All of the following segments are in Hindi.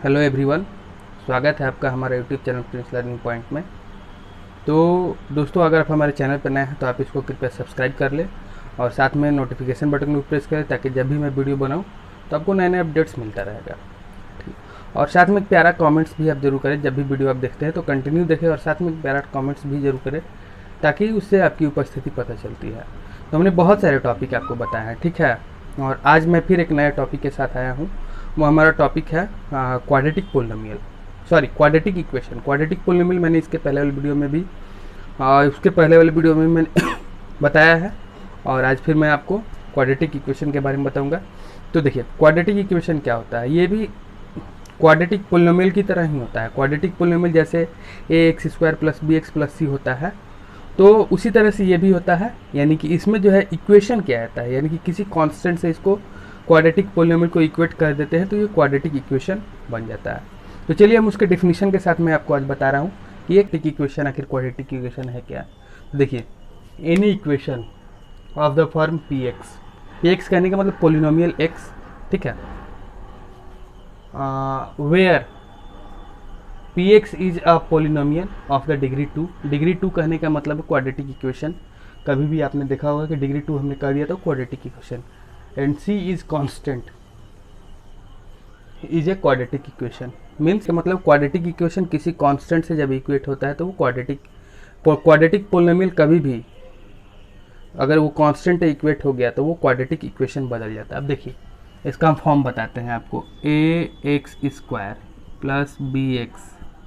हेलो एवरीवन, स्वागत है आपका हमारे YouTube channel Prince learning point में। तो दोस्तों, अगर आप हमारे चैनल पर नए हैं तो आप इसको कृपया सब्सक्राइब कर लें और साथ में नोटिफिकेशन बटन को प्रेस करें ताकि जब भी मैं वीडियो बनाऊं तो आपको नए नए अपडेट्स मिलता रहेगा। ठीक, और साथ में एक प्यारा कमेंट्स भी आप जरूर करें। जब भी वीडियो आप देखते हैं तो कंटिन्यू देखें और साथ में एक प्यारा कमेंट्स भी जरूर करें ताकि उससे आपकी उपस्थिति पता चलती है। तो हमने बहुत सारे टॉपिक आपको बताए हैं, ठीक है। और आज मैं फिर एक नया टॉपिक के साथ आया हूँ। वो हमारा टॉपिक है quadratic polynomial, sorry quadratic equation. Quadratic polynomial मैंने इसके पहले वाले वीडियो में भी उसके पहले वाले वीडियो में मैंने बताया है और आज फिर मैं आपको क्वाड्रेटिक इक्वेशन के बारे में बताऊंगा। तो देखिए, क्वाड्रेटिक इक्वेशन क्या होता है। ये भी क्वाड्रेटिक पोलिनोमियल की तरह ही होता है। क्वाड्रेटिक पोलिनोमियल जैसे ax² + bx + c होता है, तो उसी तरह से ये भी होता है। यानी कि इसमें जो है इक्वेशन क्या आता है, यानी कि किसी कांस्टेंट से इसको क्वाड्रेटिक पोलिनोमियल को इक्वेट कर देते हैं तो ये क्वाड्रेटिक इक्वेशन बन जाता है। तो चलिए हम उसके डेफिनेशन के साथ मैं आपको आज बता रहा हूँ कि एक इक्वेशन आखिर क्वाड्रेटिक इक्वेशन है क्या। तो देखिए, any equation of the form px कहने का मतलब पोलिनोमियल x, ठीक है, where px is a polynomial of the degree 2। Degree 2 कहने का मतलब क्वाड्रेटिक इक्वेशन। कभी भी आपने देखा होगा कि डिग्री 2 हमने कर दिया तो quadratic equation. And c is constant is a quadratic equation. Means का मतलब क्वाड्रेटिक इक्वेशन किसी कांस्टेंट से जब इक्वेट होता है तो वो क्वाड्रेटिक पोलिनोमियल कभी भी अगर वो कांस्टेंट इक्वेट हो गया तो वो क्वाड्रेटिक इक्वेशन बदल जाता है। अब देखिए, इसका हम फॉर्म बताते हैं आपको। ax² + bx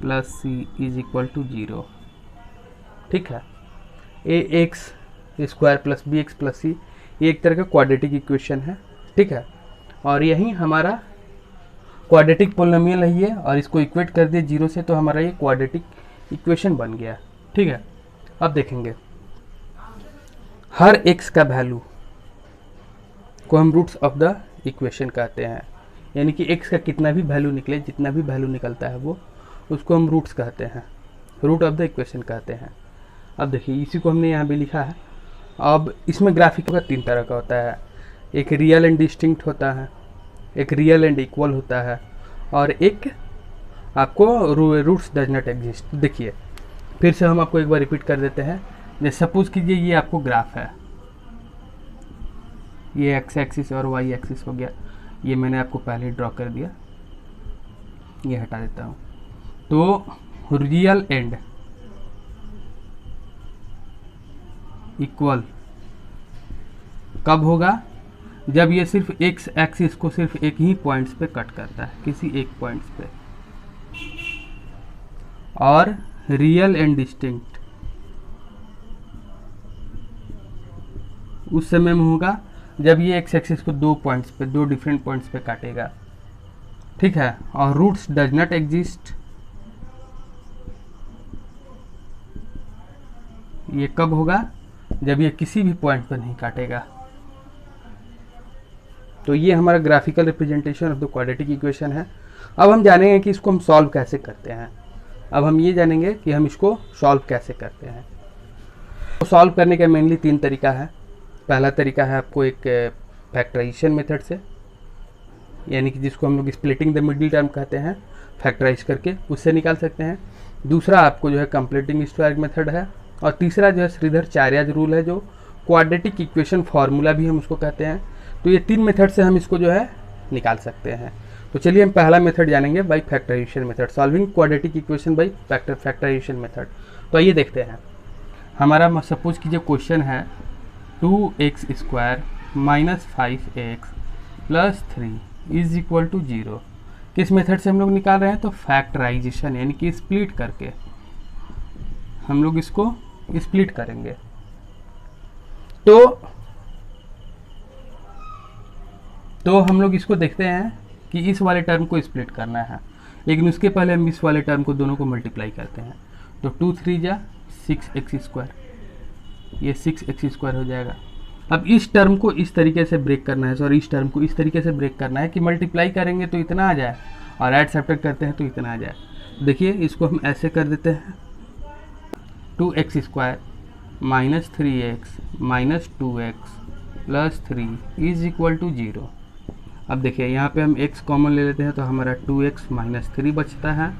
+ c = 0, ठीक है। ax² + bx + c ये एक तरह का क्वाड्रेटिक इक्वेशन है, ठीक है। और यही हमारा क्वाड्रेटिक पोलिनोमियल है ये, और इसको इक्वेट कर दिए 0 से तो हमारा ये क्वाड्रेटिक इक्वेशन बन गया, ठीक है। अब देखेंगे, हर x का वैल्यू को हम रूट्स ऑफ द इक्वेशन कहते हैं। यानी कि x का कितना भी वैल्यू निकले, जितना भी वैल्यू निकलता है वो उसको हम रूट्स कहते हैं, रूट ऑफ द इक्वेशन कहते हैं। अब देखिए, इसी को हमने यहाँ भी लिखा है। अब इसमें ग्राफिक का 3 तरह का होता है। एक रियल एंड डिस्टिंक्ट होता है, एक रियल एंड इक्वल होता है, और एक आपको रूट्स डज नॉट एग्जिस्ट। देखिए, फिर से हम आपको एक बार रिपीट कर देते हैं। जैसे सपोज कीजिए ये आपको ग्राफ है, ये एक्स एक्सिस और वाई एक्सिस हो गया। ये मैंने आपको पहले ड्रॉ कर दिया, ये हटा देता हूँ। तो रियल एंड इक्वल कब होगा, जब ये सिर्फ एक्स एक्सिस को सिर्फ एक ही पॉइंट्स पे कट करता है, किसी एक पॉइंट्स पे। और रियल एंड डिस्टिंक्ट उस समय में होगा जब ये एक्स एक्सिस को 2 पॉइंट्स पे, 2 डिफरेंट पॉइंट्स पे काटेगा, ठीक है। और रूट्स डज नॉट एग्जिस्ट ये कब होगा, जब ये किसी भी पॉइंट पर नहीं काटेगा। तो ये हमारा graphical representation of the quadratic equation है। अब हम जानेंगे कि इसको हम सॉल्व कैसे करते हैं। अब हम ये जानेंगे कि हम इसको सॉल्व कैसे करते हैं। तो सॉल्व करने का मेनली 3 तरीका है। पहला तरीका है आपको एक फैक्टराइजेशन मेथड से, यानी कि जिसको हम लोग स्प्लिटिंग द मिडिल टर्म कहते हैं, फैक्टराइज करके उससे निकाल सकते हैं। दूसरा आपको जो है कंप्लीटिंग स्क्वायर मेथड है, और तीसरा जो है श्रीधर-चार्याज रूल है, जो क्वाड्रेटिक इक्वेशन फार्मूला भी हम उसको कहते हैं। तो ये 3 मेथड से हम इसको जो है निकाल सकते हैं। तो चलिए हम पहला मेथड जानेंगे, by factorization method, solving quadratic equation by factorization method. तो आइए देखते हैं। हमारा सपोज कीजिए क्वेश्चन है 2x² - 5x + 3 = 0। किस मेथड से हम लोग निकाल रहे हैं, तो फैक्टराइजेशन, यानी कि स्प्लिट करके हम लोग इसको स्प्लिट करेंगे। तो हम लोग इसको देखते हैं कि इस वाले टर्म को स्प्लिट करना है, लेकिन उसके पहले हम इस वाले टर्म को दोनों को मल्टीप्लाई करते हैं। तो 2 3 जा 6x², ये 6x² हो जाएगा। अब इस टर्म को इस तरीके से ब्रेक करना है, सॉरी इस टर्म को इस तरीके से ब्रेक करना है कि मल्टीप्लाई करेंगे तो इतना आ जाए और ऐड सब्ट्रैक्ट करते हैं तो इतना आ जाए। देखिए, इसको हम ऐसे कर देते हैं, 2x² - 3x - 2x + 3 = 0। अब देखिए यहाँ पे हम x कॉमन ले लेते हैं तो हमारा 2x माइनस 3 बचता है,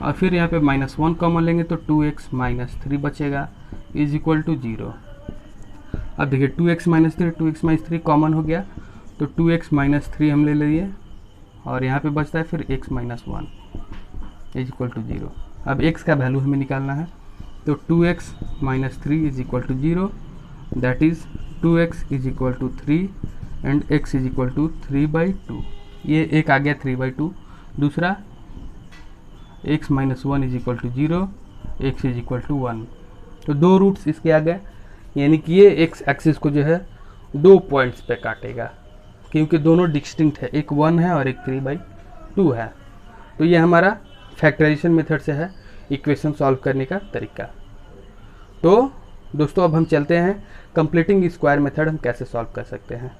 और फिर यहाँ पे -1 कॉमन लेंगे तो 2x माइनस 3 बचेगा इज इक्वल टू 0। अब देखिए 2x माइनस 3 कॉमन हो गया, तो 2x माइनस 3 हम ले लिए, और यहाँ पे बचता है फिर x minus 1 is equal to 0। अब x का वैल्यू हमें निकालना है, तो 2x minus 3 is equal to 0, that is 2x is equal to 3 and x is equal to 3/2। ये एक आ गया 3/2। दूसरा x minus 1 is equal to 0, x is equal to 1। तो दो रूट्स इसके आ गए, यानी कि ये x एक्सिस को जो है 2 पॉइंट्स पे काटेगा, क्योंकि दोनों डिस्टिंक्ट है, एक 1 है और एक 3/2 है। तो ये हमारा फैक्टराइजेशन मेथड से है इक्वेशन सॉल्व करने का तरीका। तो दोस्तों अब हम चलते हैं कंप्लीटिंग स्क्वायर मेथड हम कैसे सॉल्व कर सकते हैं।